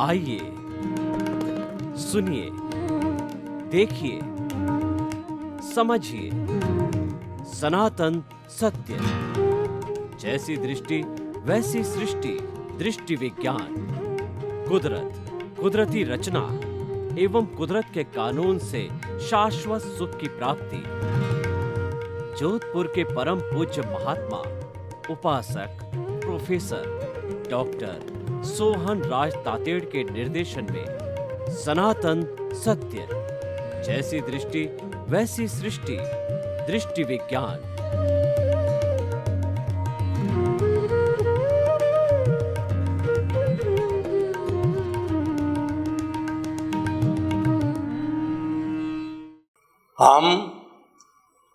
आइए, सुनिए, देखिए, समझिए सनातन सत्य। जैसी दृष्टि वैसी सृष्टि, दृष्टि विज्ञान। कुदरत, कुदरती रचना एवं कुदरत के कानून से शाश्वत सुख की प्राप्ति। जोधपुर के परम पूज्य महात्मा उपासक प्रोफेसर डॉक्टर सोहन राज तातेड़ के निर्देशन में सनातन सत्य। जैसी दृष्टि वैसी सृष्टि, दृष्टि विज्ञान। हम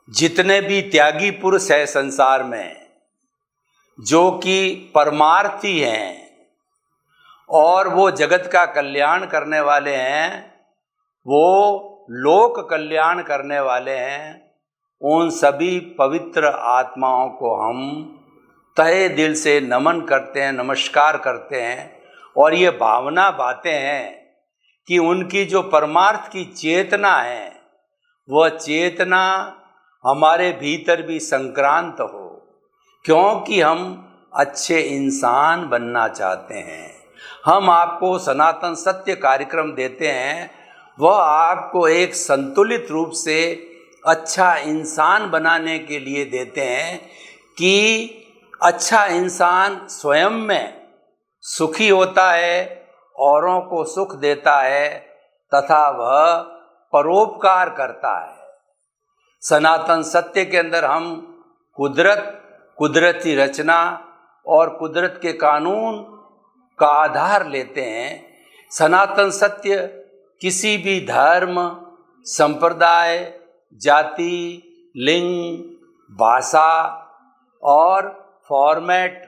जितने भी त्यागी पुरुष है संसार में, जो कि परमार्थी हैं और वो जगत का कल्याण करने वाले हैं, वो लोक कल्याण करने वाले हैं, उन सभी पवित्र आत्माओं को हम तहे दिल से नमन करते हैं, नमस्कार करते हैं। और ये भावना बातें हैं कि उनकी जो परमार्थ की चेतना है, वह चेतना हमारे भीतर भी संक्रांत हो, क्योंकि हम अच्छे इंसान बनना चाहते हैं। हम आपको सनातन सत्य कार्यक्रम देते हैं, वह आपको एक संतुलित रूप से अच्छा इंसान बनाने के लिए देते हैं कि अच्छा इंसान स्वयं में सुखी होता है, औरों को सुख देता है तथा वह परोपकार करता है। सनातन सत्य के अंदर हम कुदरत, कुदरती रचना और कुदरत के कानून का आधार लेते हैं। सनातन सत्य किसी भी धर्म, संप्रदाय, जाति, लिंग, भाषा और फॉर्मेट,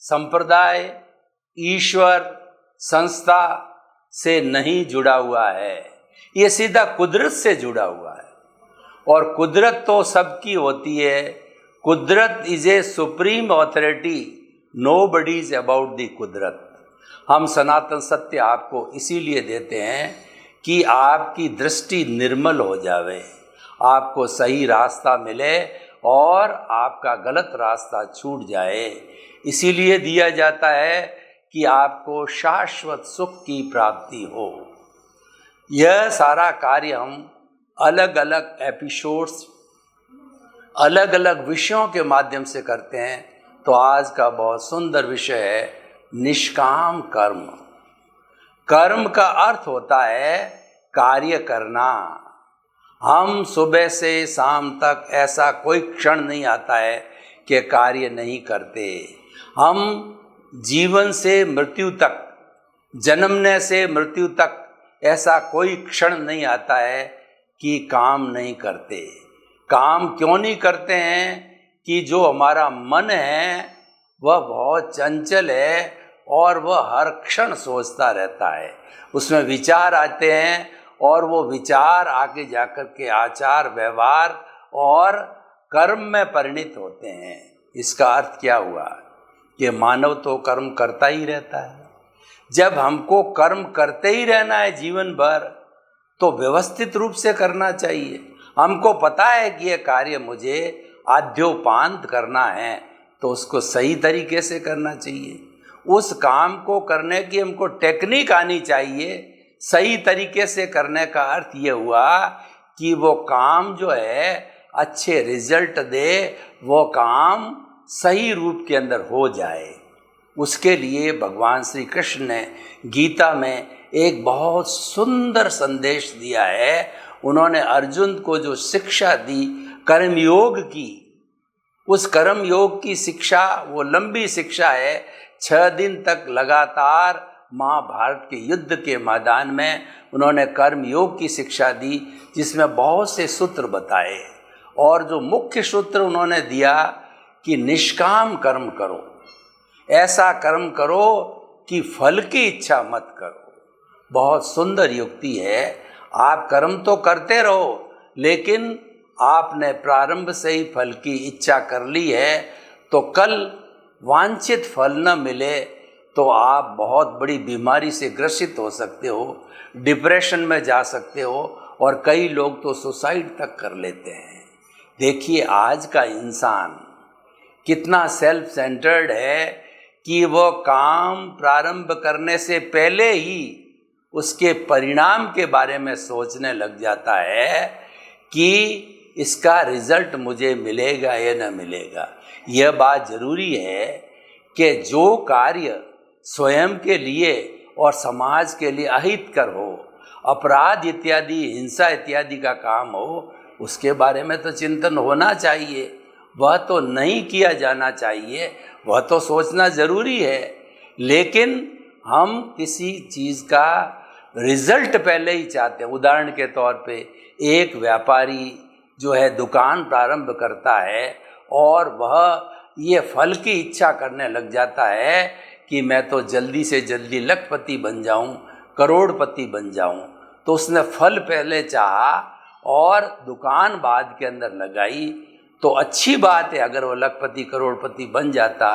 संप्रदाय, ईश्वर, संस्था से नहीं जुड़ा हुआ है। ये सीधा कुदरत से जुड़ा हुआ है। और कुदरत तो सबकी होती है। कुदरत is a supreme authority, nobody is about the कुदरत। हम सनातन सत्य आपको इसीलिए देते हैं कि आपकी दृष्टि निर्मल हो जावे, आपको सही रास्ता मिले और आपका गलत रास्ता छूट जाए। इसीलिए दिया जाता है कि आपको शाश्वत सुख की प्राप्ति हो। यह सारा कार्य हम अलग अलग एपिसोड्स, अलग अलग विषयों के माध्यम से करते हैं। तो आज का बहुत सुंदर विषय है निष्काम कर्म। कर्म का अर्थ होता है कार्य करना। हम सुबह से शाम तक ऐसा कोई क्षण नहीं आता है कि कार्य नहीं करते। हम जीवन से मृत्यु तक, जन्मने से मृत्यु तक ऐसा कोई क्षण नहीं आता है कि काम नहीं करते। काम क्यों नहीं करते हैं? कि जो हमारा मन है वह बहुत चंचल है और वह हर क्षण सोचता रहता है। उसमें विचार आते हैं और वो विचार आगे जाकर के आचार, व्यवहार और कर्म में परिणित होते हैं। इसका अर्थ क्या हुआ कि मानव तो कर्म करता ही रहता है। जब हमको कर्म करते ही रहना है जीवन भर, तो व्यवस्थित रूप से करना चाहिए। हमको पता है कि यह कार्य मुझे आद्योपांत करना है, तो उसको सही तरीके से करना चाहिए। उस काम को करने की हमको टेक्निक आनी चाहिए। सही तरीके से करने का अर्थ ये हुआ कि वो काम जो है अच्छे रिजल्ट दे, वो काम सही रूप के अंदर हो जाए। उसके लिए भगवान श्री कृष्ण ने गीता में एक बहुत सुंदर संदेश दिया है। उन्होंने अर्जुन को जो शिक्षा दी कर्मयोग की, उस कर्मयोग की शिक्षा वो लंबी शिक्षा है। 6 दिन तक लगातार महाभारत के युद्ध के मैदान में उन्होंने कर्मयोग की शिक्षा दी, जिसमें बहुत से सूत्र बताए। और जो मुख्य सूत्र उन्होंने दिया कि निष्काम कर्म करो, ऐसा कर्म करो कि फल की इच्छा मत करो। बहुत सुंदर युक्ति है। आप कर्म तो करते रहो, लेकिन आपने प्रारंभ से ही फल की इच्छा कर ली है, तो कल वांछित फल न मिले तो आप बहुत बड़ी बीमारी से ग्रसित हो सकते हो, डिप्रेशन में जा सकते हो, और कई लोग तो सुसाइड तक कर लेते हैं। देखिए आज का इंसान कितना सेल्फ सेंटर्ड है कि वो काम प्रारंभ करने से पहले ही उसके परिणाम के बारे में सोचने लग जाता है कि इसका रिजल्ट मुझे मिलेगा या न मिलेगा। यह बात जरूरी है कि जो कार्य स्वयं के लिए और समाज के लिए अहितकर हो, अपराध इत्यादि, हिंसा इत्यादि का काम हो, उसके बारे में तो चिंतन होना चाहिए, वह तो नहीं किया जाना चाहिए, वह तो सोचना ज़रूरी है। लेकिन हम किसी चीज़ का रिजल्ट पहले ही चाहते हैं। उदाहरण के तौर पे एक व्यापारी जो है दुकान प्रारंभ करता है और वह ये फल की इच्छा करने लग जाता है कि मैं तो जल्दी से जल्दी लखपति बन जाऊं, करोड़पति बन जाऊं। तो उसने फल पहले चाहा और दुकान बाद के अंदर लगाई, तो अच्छी बात है अगर वो लखपति करोड़पति बन जाता,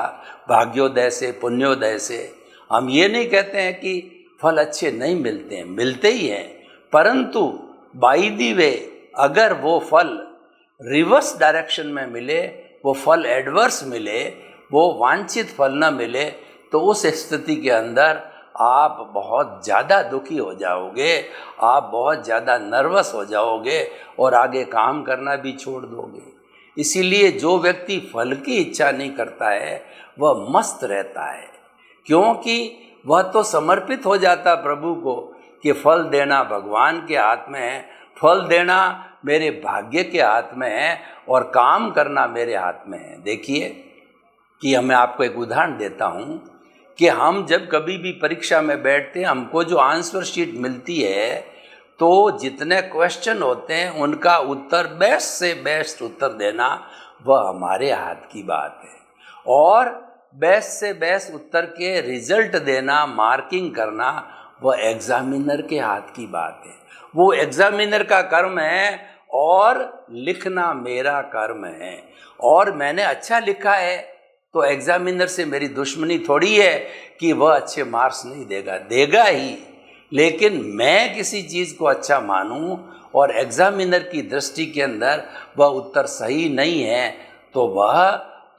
भाग्योदय से, पुण्योदय से। हम ये नहीं कहते हैं कि फल अच्छे नहीं मिलते हैं, मिलते ही हैं, परंतु बाय द वे अगर वो फल रिवर्स डायरेक्शन में मिले, वो फल एडवर्स मिले, वो वांछित फल न मिले, तो उस स्थिति के अंदर आप बहुत ज़्यादा दुखी हो जाओगे, आप बहुत ज़्यादा नर्वस हो जाओगे और आगे काम करना भी छोड़ दोगे। इसीलिए जो व्यक्ति फल की इच्छा नहीं करता है वह मस्त रहता है, क्योंकि वह तो समर्पित हो जाता प्रभु को कि फल देना भगवान के हाथ में है, फल देना मेरे भाग्य के हाथ में है और काम करना मेरे हाथ में है। देखिए कि मैं आपको एक उदाहरण देता हूँ कि हम जब कभी भी परीक्षा में बैठते हैं, हमको जो आंसर शीट मिलती है, तो जितने क्वेश्चन होते हैं उनका उत्तर बेस्ट से बेस्ट उत्तर देना वह हमारे हाथ की बात है, और बेस्ट से बेस्ट उत्तर के रिजल्ट देना, मार्किंग करना, वह एग्जामिनर के हाथ की बात है। वो एग्जामिनर का कर्म है और लिखना मेरा कर्म है, और मैंने अच्छा लिखा है तो एग्जामिनर से मेरी दुश्मनी थोड़ी है कि वह अच्छे मार्क्स नहीं देगा, देगा ही। लेकिन मैं किसी चीज़ को अच्छा मानूं और एग्जामिनर की दृष्टि के अंदर वह उत्तर सही नहीं है, तो वह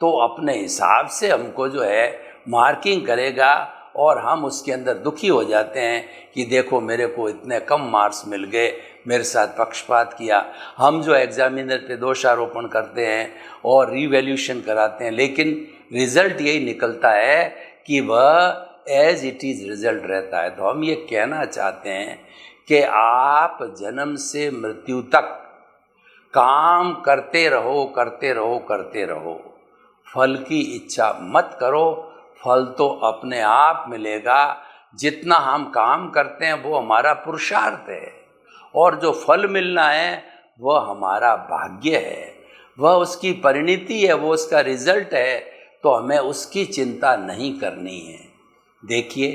तो अपने हिसाब से हमको जो है मार्किंग करेगा, और हम उसके अंदर दुखी हो जाते हैं कि देखो मेरे को इतने कम मार्क्स मिल गए, मेरे साथ पक्षपात किया। हम जो एग्जामिनर पे दोषारोपण करते हैं और रिवैल्यूएशन कराते हैं, लेकिन रिज़ल्ट यही निकलता है कि वह एज इट इज़ रिज़ल्ट रहता है। तो हम ये कहना चाहते हैं कि आप जन्म से मृत्यु तक काम करते रहो, करते रहो, करते रहो, फल की इच्छा मत करो, फल तो अपने आप मिलेगा। जितना हम काम करते हैं वो हमारा पुरुषार्थ है, और जो फल मिलना है वह हमारा भाग्य है, वह उसकी परिणति है, वो उसका रिजल्ट है, तो हमें उसकी चिंता नहीं करनी है। देखिए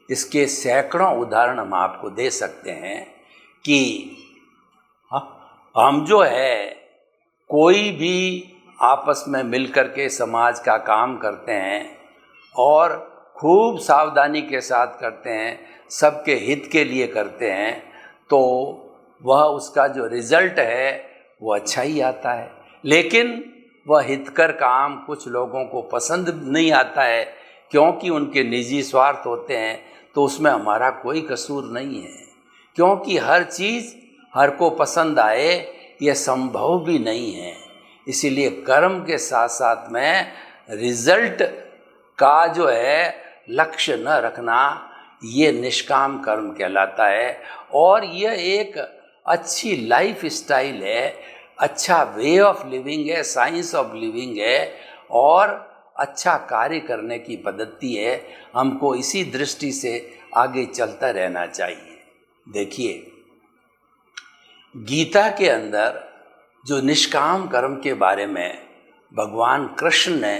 इसके सैकड़ों उदाहरण हम आपको दे सकते हैं कि हम जो है कोई भी आपस में मिलकर के समाज का काम करते हैं और खूब सावधानी के साथ करते हैं, सबके हित के लिए करते हैं, तो वह उसका जो रिज़ल्ट है वो अच्छा ही आता है। लेकिन वह हितकर काम कुछ लोगों को पसंद नहीं आता है, क्योंकि उनके निजी स्वार्थ होते हैं, तो उसमें हमारा कोई कसूर नहीं है, क्योंकि हर चीज़ हर को पसंद आए यह संभव भी नहीं है। इसीलिए कर्म के साथ साथ में रिजल्ट का जो है लक्ष्य न रखना, ये निष्काम कर्म कहलाता है, और यह एक अच्छी लाइफ स्टाइल है, अच्छा वे ऑफ लिविंग है, साइंस ऑफ लिविंग है, और अच्छा कार्य करने की पद्धति है। हमको इसी दृष्टि से आगे चलता रहना चाहिए। देखिए गीता के अंदर जो निष्काम कर्म के बारे में भगवान कृष्ण ने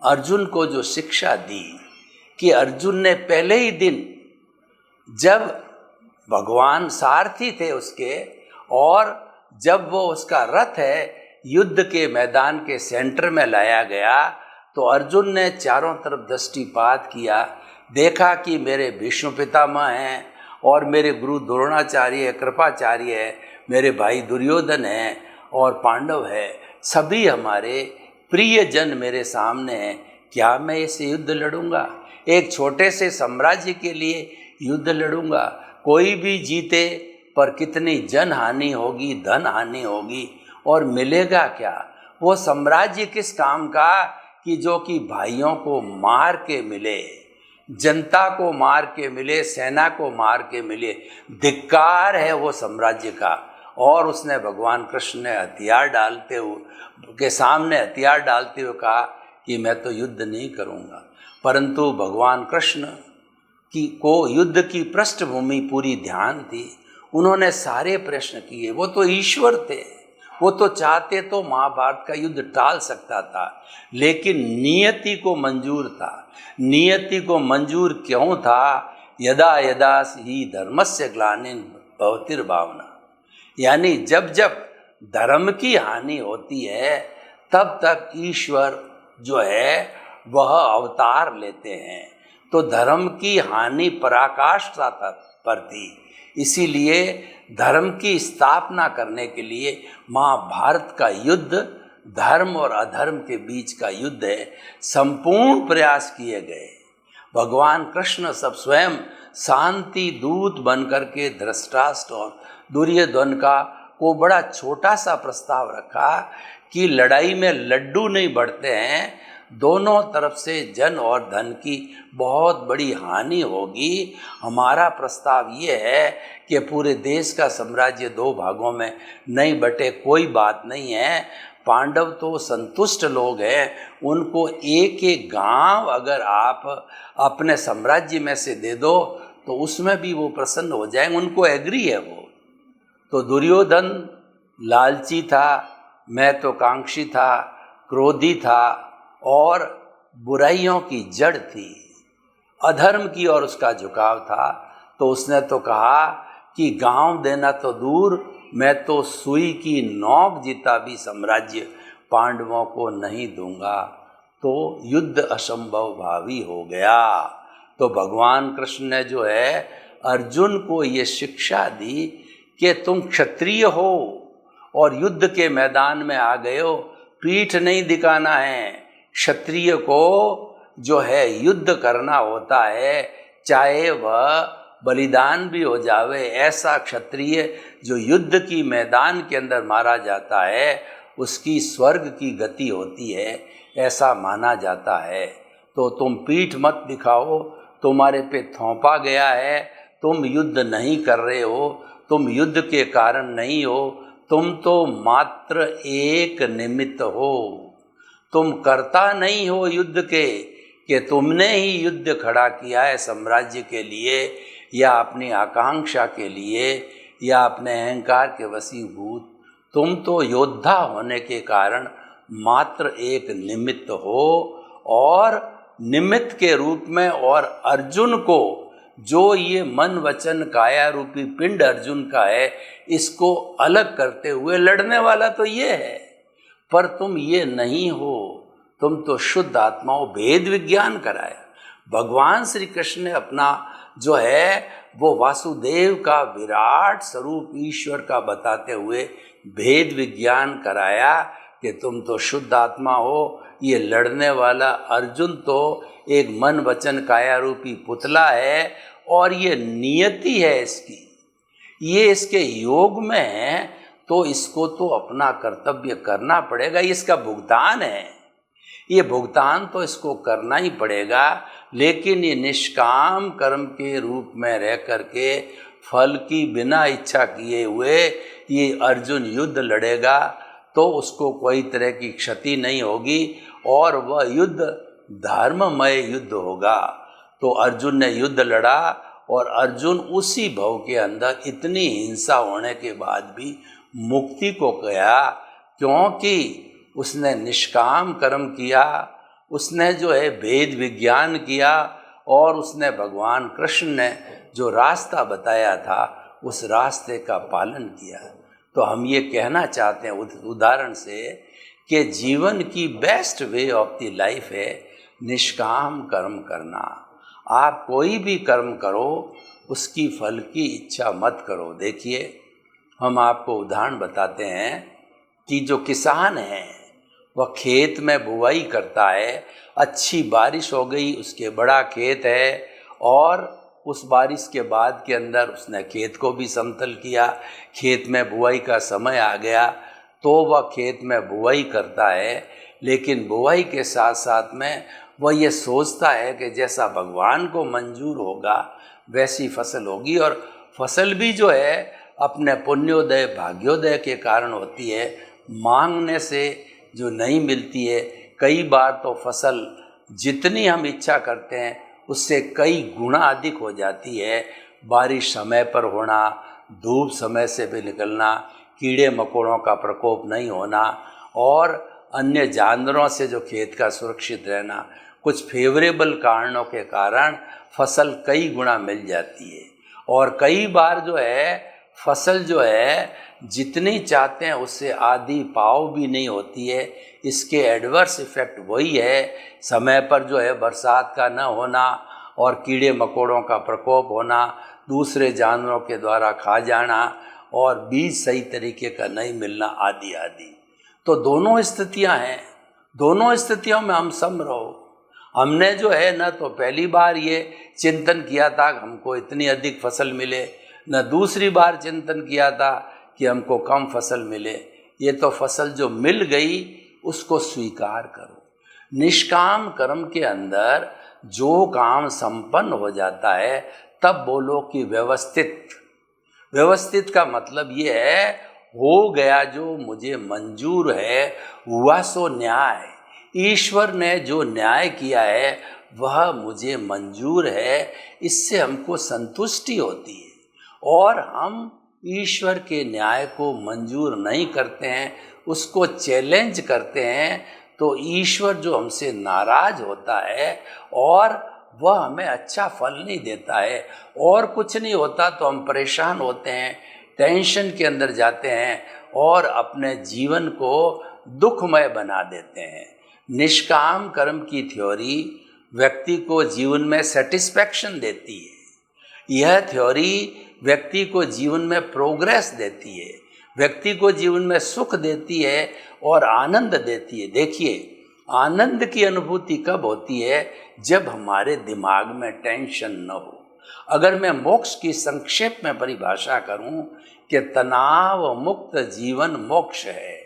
अर्जुन को जो शिक्षा दी कि अर्जुन ने पहले ही दिन जब भगवान सारथी थे उसके, और जब वो उसका रथ है युद्ध के मैदान के सेंटर में लाया गया तो अर्जुन ने चारों तरफ दृष्टिपात किया, देखा कि मेरे भीष्म पितामह हैं और मेरे गुरु द्रोणाचार्य है, कृपाचार्य है, मेरे भाई दुर्योधन है और पांडव है, सभी हमारे प्रिय जन मेरे सामने हैं, क्या मैं इसे युद्ध लड़ूंगा? एक छोटे से साम्राज्य के लिए युद्ध लड़ूंगा? कोई भी जीते पर कितनी जन हानि होगी, धन हानि होगी, और मिलेगा क्या? वो साम्राज्य किस काम का कि जो कि भाइयों को मार के मिले, जनता को मार के मिले, सेना को मार के मिले। धिक्कार है वो साम्राज्य का। और उसने भगवान कृष्ण ने हथियार डालते हुए के सामने हथियार डालते हुए कहा कि मैं तो युद्ध नहीं करूँगा। परंतु भगवान कृष्ण को युद्ध की पृष्ठभूमि पूरी ध्यान थी। उन्होंने सारे प्रश्न किए। वो तो ईश्वर थे, वो तो चाहते तो महाभारत का युद्ध टाल सकता था, लेकिन नियति को मंजूर था। नियति को मंजूर क्यों था? यदा यदा ही धर्मस्य ग्लानिर् भवतिर्भावना, यानी जब जब धर्म की हानि होती है तब तक ईश्वर जो है वह अवतार लेते हैं। तो धर्म की हानि पराकाष्ठा पर थी, इसीलिए धर्म की स्थापना करने के लिए महाभारत का युद्ध धर्म और अधर्म के बीच का युद्ध है। संपूर्ण प्रयास किए गए। भगवान कृष्ण सब स्वयं शांति दूत बनकर के धृतराष्ट्र और दुर्योधन को बड़ा छोटा सा प्रस्ताव रखा कि लड़ाई में लड्डू नहीं बढ़ते हैं, दोनों तरफ से जन और धन की बहुत बड़ी हानि होगी। हमारा प्रस्ताव ये है कि पूरे देश का साम्राज्य 2 भागों में नहीं बटे, कोई बात नहीं है। पांडव तो संतुष्ट लोग हैं, उनको एक एक गांव अगर आप अपने साम्राज्य में से दे दो तो उसमें भी वो प्रसन्न हो जाएंगे, उनको एग्री है वो। तो दुर्योधन लालची था, महत्वाकांक्षी था, क्रोधी था और बुराइयों की जड़ थी, अधर्म की ओर उसका झुकाव था। तो उसने तो कहा कि गांव देना तो दूर, मैं तो सुई की नोक जिता भी साम्राज्य पांडवों को नहीं दूंगा। तो युद्ध असंभव भावी हो गया। तो भगवान कृष्ण ने जो है अर्जुन को ये शिक्षा दी कि तुम क्षत्रिय हो और युद्ध के मैदान में आ गए हो, पीठ नहीं दिखाना है। क्षत्रिय को जो है युद्ध करना होता है, चाहे वह बलिदान भी हो जावे। ऐसा क्षत्रिय जो युद्ध की मैदान के अंदर मारा जाता है उसकी स्वर्ग की गति होती है, ऐसा माना जाता है। तो तुम पीठ मत दिखाओ, तुम्हारे पे थोपा गया है, तुम युद्ध नहीं कर रहे हो, तुम युद्ध के कारण नहीं हो, तुम तो मात्र एक निमित्त हो, तुम कर्ता नहीं हो युद्ध के कि तुमने ही युद्ध खड़ा किया है साम्राज्य के लिए या अपनी आकांक्षा के लिए या अपने अहंकार के वशीभूत। तुम तो योद्धा होने के कारण मात्र एक निमित्त हो। और निमित्त के रूप में और अर्जुन को जो ये मन वचन काया रूपी पिंड अर्जुन का है, इसको अलग करते हुए लड़ने वाला तो ये है, पर तुम ये नहीं हो, तुम तो शुद्ध आत्मा हो। भेद विज्ञान कराया भगवान श्री कृष्ण ने अपना जो है वो वासुदेव का विराट स्वरूप ईश्वर का बताते हुए भेद विज्ञान कराया कि तुम तो शुद्ध आत्मा हो। ये लड़ने वाला अर्जुन तो एक मन वचन काया रूपी पुतला है और ये नियति है इसकी, ये इसके योग में है, तो इसको तो अपना कर्तव्य करना पड़ेगा। इसका भुगतान है, ये भुगतान तो इसको करना ही पड़ेगा। लेकिन ये निष्काम कर्म के रूप में रह करके फल की बिना इच्छा किए हुए ये अर्जुन युद्ध लड़ेगा तो उसको कोई तरह की क्षति नहीं होगी और वह युद्ध धर्ममय युद्ध होगा। तो अर्जुन ने युद्ध लड़ा और अर्जुन उसी भव के अंदर इतनी हिंसा होने के बाद भी मुक्ति को गया, क्योंकि उसने निष्काम कर्म किया, उसने जो है भेद विज्ञान किया और उसने भगवान कृष्ण ने जो रास्ता बताया था उस रास्ते का पालन किया। तो हम ये कहना चाहते हैं उस उदाहरण से कि जीवन की best way of the life है निष्काम कर्म करना। आप कोई भी कर्म करो, उसकी फल की इच्छा मत करो। देखिए, हम आपको उदाहरण बताते हैं कि जो किसान है वह खेत में बुवाई करता है, अच्छी बारिश हो गई, उसके बड़ा खेत है और उस बारिश के बाद के अंदर उसने खेत को भी समतल किया, खेत में बुवाई का समय आ गया तो वह खेत में बुवाई करता है। लेकिन बुवाई के साथ साथ में वह ये सोचता है कि जैसा भगवान को मंजूर होगा वैसी फसल होगी, और फसल भी जो है अपने पुण्योदय भाग्योदय के कारण होती है, मांगने से जो नहीं मिलती है। कई बार तो फसल जितनी हम इच्छा करते हैं उससे कई गुना अधिक हो जाती है। बारिश समय पर होना, धूप समय से भी निकलना, कीड़े मकोड़ों का प्रकोप नहीं होना और अन्य जानवरों से जो खेत का सुरक्षित रहना, कुछ फेवरेबल कारणों के कारण फसल कई गुना मिल जाती है। और कई बार जो है फसल जो है जितनी चाहते हैं उससे आधी पाव भी नहीं होती है। इसके एडवर्स इफ़ेक्ट वही है, समय पर जो है बरसात का न होना और कीड़े मकोड़ों का प्रकोप होना, दूसरे जानवरों के द्वारा खा जाना और बीज सही तरीके का नहीं मिलना, आदि आदि। तो दोनों स्थितियां हैं, दोनों स्थितियों में हम सम रहो। हमने जो है न तो पहली बार ये चिंतन किया था कि हमको इतनी अधिक फसल मिले, न दूसरी बार चिंतन किया था कि हमको कम फसल मिले। ये तो फसल जो मिल गई उसको स्वीकार करो। निष्काम कर्म के अंदर जो काम संपन्न हो जाता है तब बोलो कि व्यवस्थित। व्यवस्थित का मतलब ये है हो गया जो मुझे मंजूर है, हुआ सो न्याय। ईश्वर ने जो न्याय किया है वह मुझे मंजूर है, इससे हमको संतुष्टि होती है। और हम ईश्वर के न्याय को मंजूर नहीं करते हैं, उसको चैलेंज करते हैं, तो ईश्वर जो हमसे नाराज होता है और वह हमें अच्छा फल नहीं देता है। और कुछ नहीं होता तो हम परेशान होते हैं, टेंशन के अंदर जाते हैं और अपने जीवन को दुखमय बना देते हैं। निष्काम कर्म की थ्योरी व्यक्ति को जीवन में सेटिस्फैक्शन देती है। यह थ्योरी व्यक्ति को जीवन में प्रोग्रेस देती है, व्यक्ति को जीवन में सुख देती है और आनंद देती है। देखिए, आनंद की अनुभूति कब होती है? जब हमारे दिमाग में टेंशन न हो। अगर मैं मोक्ष की संक्षेप में परिभाषा करूं कि तनाव मुक्त जीवन मोक्ष है,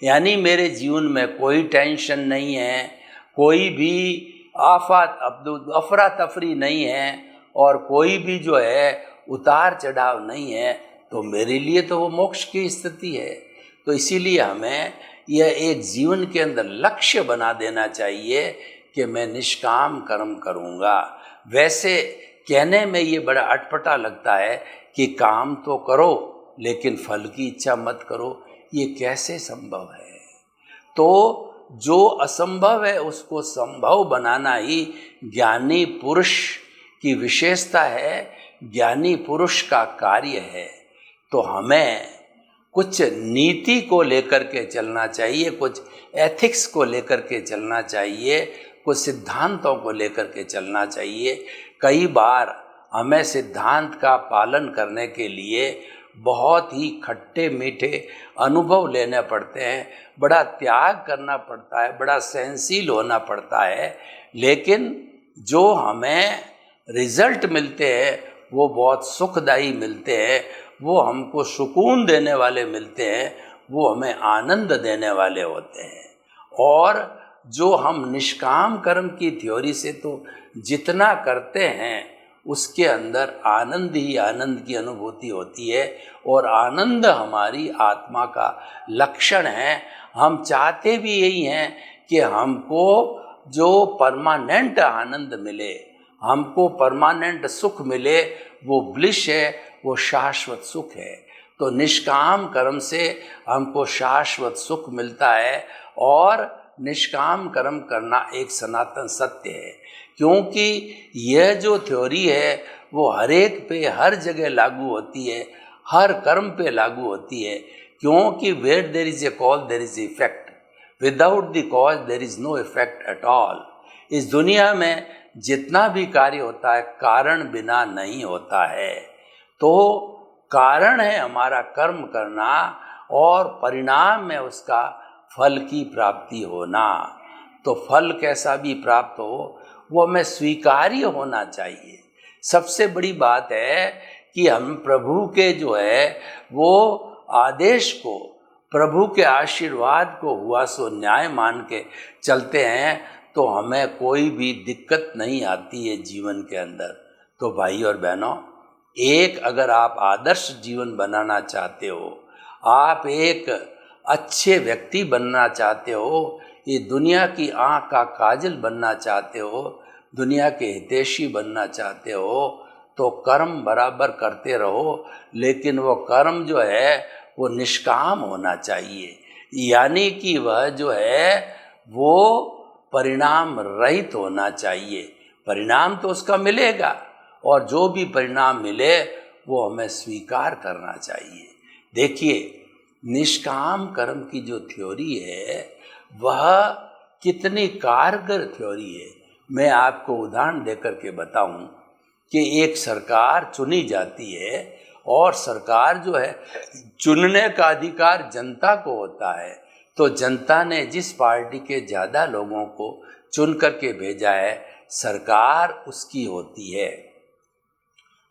यानी मेरे जीवन में कोई टेंशन नहीं है, कोई भी अफरा तफरी नहीं है और कोई भी जो है उतार चढ़ाव नहीं है, तो मेरे लिए तो वो मोक्ष की स्थिति है। तो इसीलिए हमें यह एक जीवन के अंदर लक्ष्य बना देना चाहिए कि मैं निष्काम कर्म करूँगा। वैसे कहने में ये बड़ा अटपटा लगता है कि काम तो करो लेकिन फल की इच्छा मत करो, ये कैसे संभव है? तो जो असंभव है उसको संभव बनाना ही ज्ञानी पुरुष की विशेषता है, ज्ञानी पुरुष का कार्य है। तो हमें कुछ नीति को लेकर के चलना चाहिए, कुछ एथिक्स को लेकर के चलना चाहिए, कुछ सिद्धांतों को लेकर के चलना चाहिए। कई बार हमें सिद्धांत का पालन करने के लिए बहुत ही खट्टे मीठे अनुभव लेने पड़ते हैं, बड़ा त्याग करना पड़ता है, बड़ा सहनशील होना पड़ता है, लेकिन जो हमें रिजल्ट मिलते हैं वो बहुत सुखदायी मिलते हैं, वो हमको सुकून देने वाले मिलते हैं, वो हमें आनंद देने वाले होते हैं। और जो हम निष्काम कर्म की थ्योरी से तो जितना करते हैं उसके अंदर आनंद ही आनंद की अनुभूति होती है, और आनंद हमारी आत्मा का लक्षण है। हम चाहते भी यही हैं कि हमको जो परमानेंट आनंद मिले, हमको परमानेंट सुख मिले, वो ब्लिश है, वो शाश्वत सुख है। तो निष्काम कर्म से हमको शाश्वत सुख मिलता है और निष्काम कर्म करना एक सनातन सत्य है, क्योंकि यह जो थ्योरी है वो हर एक पे हर जगह लागू होती है, हर कर्म पे लागू होती है, क्योंकि where there is a cause there is effect, without the cause there is no effect at all. इस दुनिया में जितना भी कार्य होता है कारण बिना नहीं होता है। तो कारण है हमारा कर्म करना और परिणाम में उसका फल की प्राप्ति होना। तो फल कैसा भी प्राप्त हो वो हमें स्वीकार्य होना चाहिए। सबसे बड़ी बात है कि हम प्रभु के जो है वो आदेश को, प्रभु के आशीर्वाद को हुआ सो न्याय मान के चलते हैं तो हमें कोई भी दिक्कत नहीं आती है जीवन के अंदर। तो भाई और बहनों, एक अगर आप आदर्श जीवन बनाना चाहते हो, आप एक अच्छे व्यक्ति बनना चाहते हो, ये दुनिया की आँख का काजल बनना चाहते हो, दुनिया के हितैषी बनना चाहते हो, तो कर्म बराबर करते रहो, लेकिन वो कर्म जो है वो निष्काम होना चाहिए, यानी कि वह जो है वो परिणाम रहित होना चाहिए। परिणाम तो उसका मिलेगा और जो भी परिणाम मिले वो हमें स्वीकार करना चाहिए। देखिए, निष्काम कर्म की जो थ्योरी है वह कितनी कारगर थ्योरी है। मैं आपको उदाहरण देकर के बताऊं कि एक सरकार चुनी जाती है और सरकार जो है चुनने का अधिकार जनता को होता है। तो जनता ने जिस पार्टी के ज़्यादा लोगों को चुन करके भेजा है, सरकार उसकी होती है।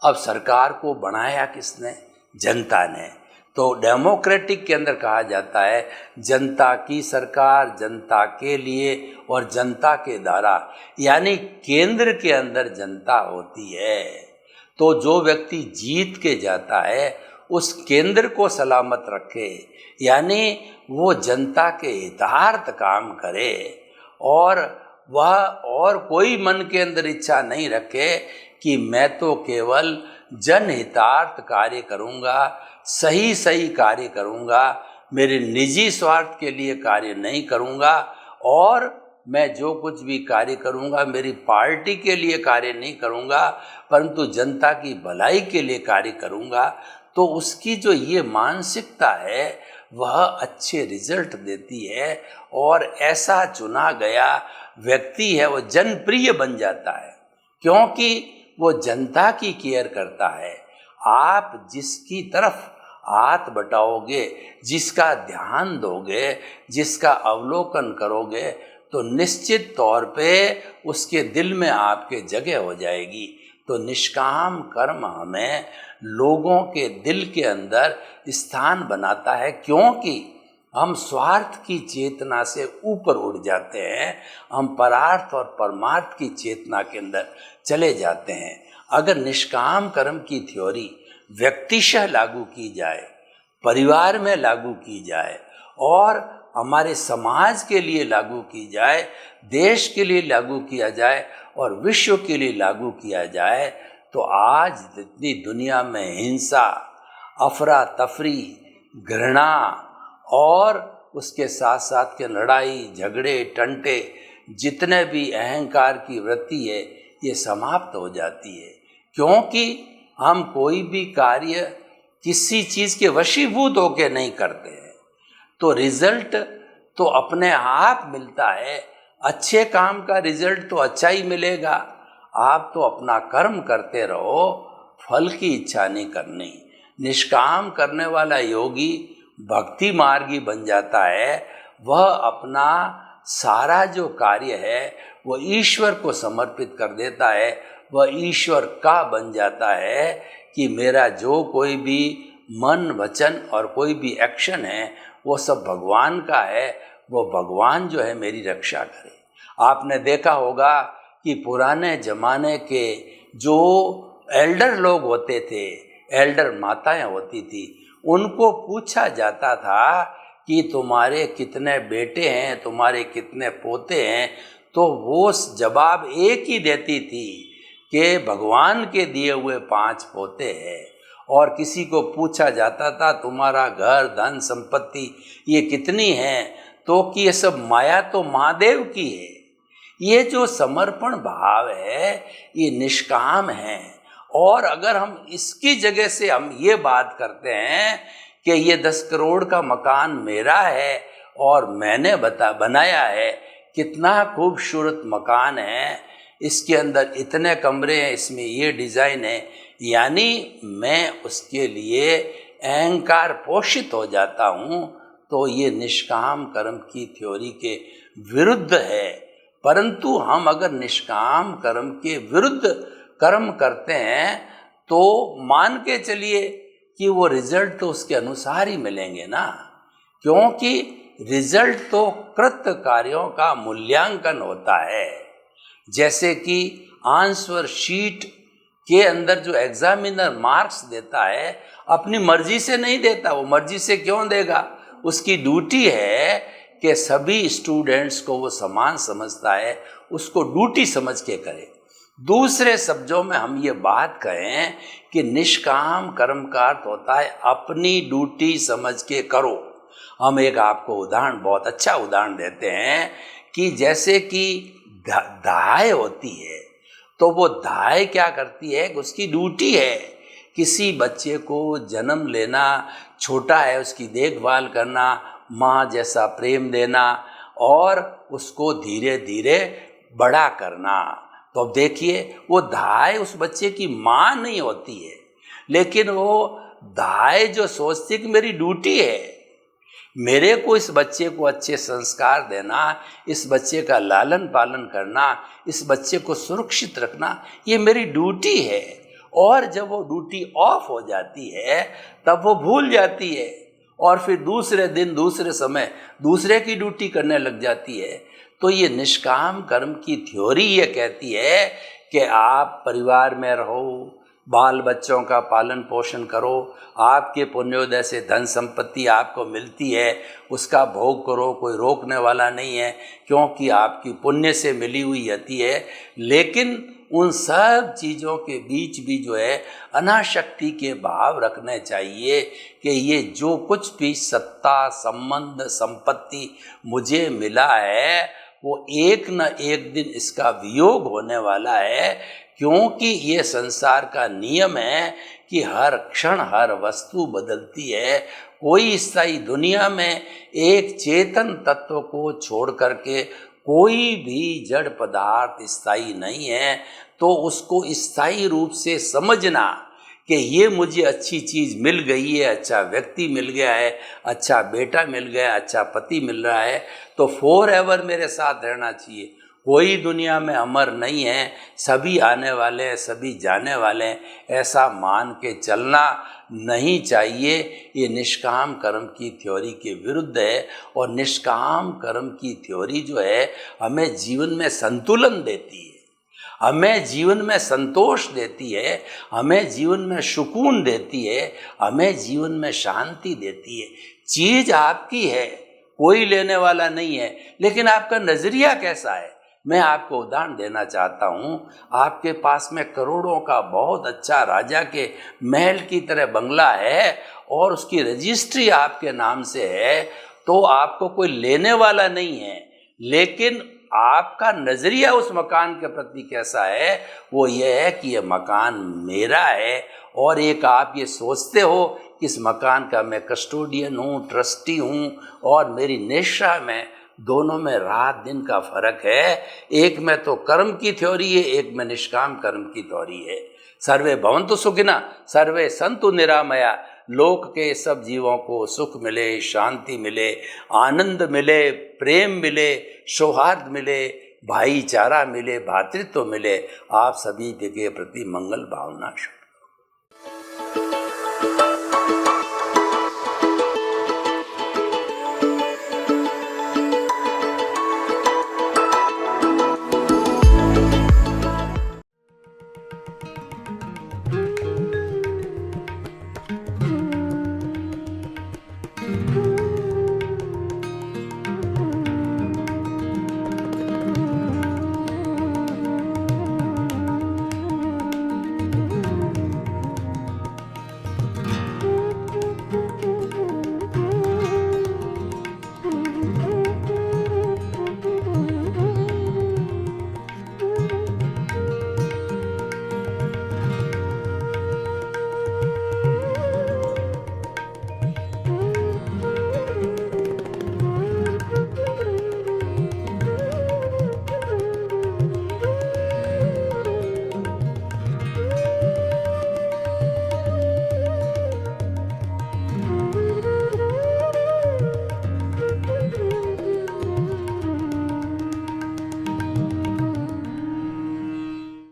अब सरकार को बनाया किसने? जनता ने। तो डेमोक्रेटिक के अंदर कहा जाता है जनता की सरकार, जनता के लिए और जनता के द्वारा, यानी केंद्र के अंदर जनता होती है। तो जो व्यक्ति जीत के जाता है उस केंद्र को सलामत रखे, यानी वो जनता के हितार्थ काम करे और वह और कोई मन के अंदर इच्छा नहीं रखे कि मैं तो केवल जनहितार्थ कार्य करूँगा, सही कार्य करूँगा, मेरे निजी स्वार्थ के लिए कार्य नहीं करूँगा और मैं जो कुछ भी कार्य करूँगा मेरी पार्टी के लिए कार्य नहीं करूँगा, परंतु जनता की भलाई के लिए कार्य करूँगा। तो उसकी जो ये मानसिकता है वह अच्छे रिजल्ट देती है और ऐसा चुना गया व्यक्ति है वो जनप्रिय बन जाता है, क्योंकि वो जनता की केयर करता है। आप जिसकी तरफ हाथ बटाओगे, जिसका ध्यान दोगे, जिसका अवलोकन करोगे, तो निश्चित तौर पे उसके दिल में आपके जगह हो जाएगी। तो निष्काम कर्म हमें लोगों के दिल के अंदर स्थान बनाता है, क्योंकि हम स्वार्थ की चेतना से ऊपर उठ जाते हैं, हम परार्थ और परमार्थ की चेतना के अंदर चले जाते हैं। अगर निष्काम कर्म की थ्योरी व्यक्तिशः लागू की जाए, परिवार में लागू की जाए और हमारे समाज के लिए लागू की जाए, देश के लिए लागू किया जाए और विश्व के लिए लागू किया जाए, तो आज जितनी दुनिया में हिंसा, अफरा तफरी, घृणा और उसके साथ साथ के लड़ाई झगड़े टंटे, जितने भी अहंकार की वृत्ति है, ये समाप्त हो जाती है। क्योंकि हम कोई भी कार्य किसी चीज़ के वशीभूत होकर नहीं करते हैं, तो रिजल्ट तो अपने आप मिलता है। अच्छे काम का रिजल्ट तो अच्छा ही मिलेगा। आप तो अपना कर्म करते रहो, फल की इच्छा नहीं करनी। निष्काम करने वाला योगी भक्ति मार्गी बन जाता है। वह अपना सारा जो कार्य है वो ईश्वर को समर्पित कर देता है। वह ईश्वर का बन जाता है कि मेरा जो कोई भी मन वचन और कोई भी एक्शन है वो सब भगवान का है। वो भगवान जो है मेरी रक्षा करे। आपने देखा होगा कि पुराने ज़माने के जो एल्डर लोग होते थे, एल्डर माताएं होती थी, उनको पूछा जाता था कि तुम्हारे कितने बेटे हैं, तुम्हारे कितने पोते हैं, तो वो जवाब एक ही देती थी कि भगवान के दिए हुए 5 पोते हैं। और किसी को पूछा जाता था तुम्हारा घर धन संपत्ति ये कितनी है, तो कि ये सब माया तो महादेव की है। ये जो समर्पण भाव है ये निष्काम है। और अगर हम इसकी जगह से हम ये बात करते हैं कि ये 10 करोड़ का मकान मेरा है और मैंने बनाया है, कितना खूबसूरत मकान है, इसके अंदर इतने कमरे हैं, इसमें ये डिज़ाइन है, यानी मैं उसके लिए अहंकार पोषित हो जाता हूँ, तो ये निष्काम कर्म की थ्योरी के विरुद्ध है। परंतु हम अगर निष्काम कर्म के विरुद्ध कर्म करते हैं तो मान के चलिए कि वो रिजल्ट तो उसके अनुसार ही मिलेंगे ना, क्योंकि रिजल्ट तो कृत कार्यों का मूल्यांकन होता है। जैसे कि आंसर शीट के अंदर जो एग्जामिनर मार्क्स देता है अपनी मर्जी से नहीं देता। वो मर्जी से क्यों देगा? उसकी ड्यूटी है कि सभी स्टूडेंट्स को वो समान समझता है, उसको ड्यूटी समझ के करे। दूसरे शब्दों में हम ये बात कहें कि निष्काम कर्म का अर्थ होता है अपनी ड्यूटी समझ के करो। हम एक आपको उदाहरण, बहुत अच्छा उदाहरण देते हैं कि जैसे कि दाई होती है, तो वो दाई क्या करती है, उसकी ड्यूटी है किसी बच्चे को जन्म लेना, छोटा है उसकी देखभाल करना, माँ जैसा प्रेम देना और उसको धीरे धीरे बड़ा करना। तो अब देखिए, वो दाई उस बच्चे की माँ नहीं होती है, लेकिन वो दाई जो सोचती कि मेरी ड्यूटी है, मेरे को इस बच्चे को अच्छे संस्कार देना, इस बच्चे का लालन पालन करना, इस बच्चे को सुरक्षित रखना, ये मेरी ड्यूटी है। और जब वो ड्यूटी ऑफ हो जाती है तब वो भूल जाती है और फिर दूसरे दिन दूसरे समय दूसरे की ड्यूटी करने लग जाती है। तो ये निष्काम कर्म की थ्योरी ये कहती है कि आप परिवार में रहो, बाल बच्चों का पालन पोषण करो, आपके पुण्योदय से धन संपत्ति आपको मिलती है, उसका भोग करो, कोई रोकने वाला नहीं है, क्योंकि आपकी पुण्य से मिली हुई रहती है। लेकिन उन सब चीज़ों के बीच भी जो है अनाशक्ति के भाव रखने चाहिए कि ये जो कुछ भी सत्ता, संबंध, संपत्ति मुझे मिला है वो एक न एक दिन इसका वियोग होने वाला है, क्योंकि ये संसार का नियम है कि हर क्षण हर वस्तु बदलती है। कोई स्थायी दुनिया में एक चेतन तत्व को छोड़ करके कोई भी जड़ पदार्थ स्थायी नहीं है। तो उसको स्थायी रूप से समझना कि ये मुझे अच्छी चीज़ मिल गई है, अच्छा व्यक्ति मिल गया है, अच्छा बेटा मिल गया, अच्छा पति मिल रहा है, तो फॉर एवर मेरे साथ रहना चाहिए। कोई दुनिया में अमर नहीं है, सभी आने वाले हैं, सभी जाने वाले हैं, ऐसा मान के चलना नहीं चाहिए। ये निष्काम कर्म की थ्योरी के विरुद्ध है। और निष्काम कर्म की थ्योरी जो है हमें जीवन में संतुलन देती है, हमें जीवन में संतोष देती है, हमें जीवन में सुकून देती है, हमें जीवन में शांति देती है। चीज़ आपकी है, कोई लेने वाला नहीं है, लेकिन आपका नज़रिया कैसा है। मैं आपको उदाहरण देना चाहता हूँ। आपके पास में करोड़ों का बहुत अच्छा राजा के महल की तरह बंगला है और उसकी रजिस्ट्री आपके नाम से है, तो आपको कोई लेने वाला नहीं है, लेकिन आपका नज़रिया उस मकान के प्रति कैसा है, वो ये है कि ये मकान मेरा है। और एक आप ये सोचते हो कि इस मकान का मैं कस्टोडियन हूँ, ट्रस्टी हूँ, और मेरी निष्ठा में, दोनों में रात दिन का फर्क है। एक में तो कर्म की थ्योरी है, एक में निष्काम कर्म की थ्योरी है। सर्वे भवन्तु सुखिनः, सर्वे सन्तु निरामया। लोक के सब जीवों को सुख मिले, शांति मिले, आनंद मिले, प्रेम मिले, सौहार्द मिले, भाईचारा मिले, भातृत्व मिले। आप सभी के प्रति मंगल भावना।